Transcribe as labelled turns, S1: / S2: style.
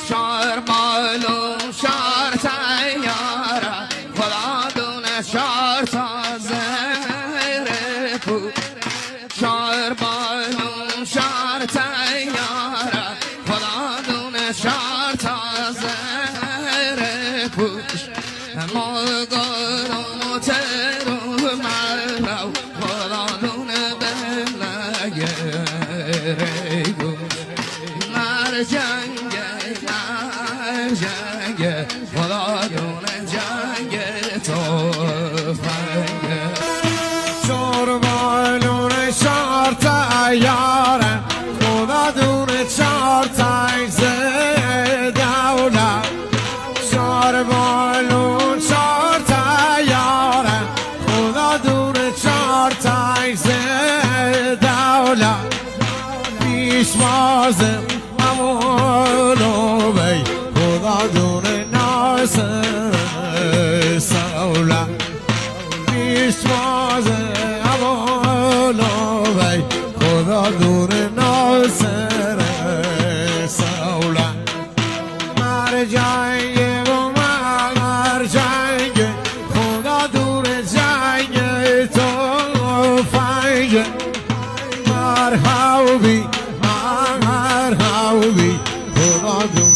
S1: شار بالو شار تیاره خدا دونه شار تازه پو شار بالو شار تیاره خدا دونه شار تازه پوش مالگارو ترو مرو خدا دونه بلگه مر جنگه خدا دونه جنگ توفنگه
S2: شور بالون شار تیاره خدا دونه چار تیز دولت شار بالون شار تیاره خدا دونه چار تیز دولت پیشوازم امولو بی خدا دونه ناسر سولت پیشوازم امولو بی خدا دونه ناسر سولت مر جنگ و مر جنگ خدا دونه جنگ تو فنگ مر حوبی خدا دونه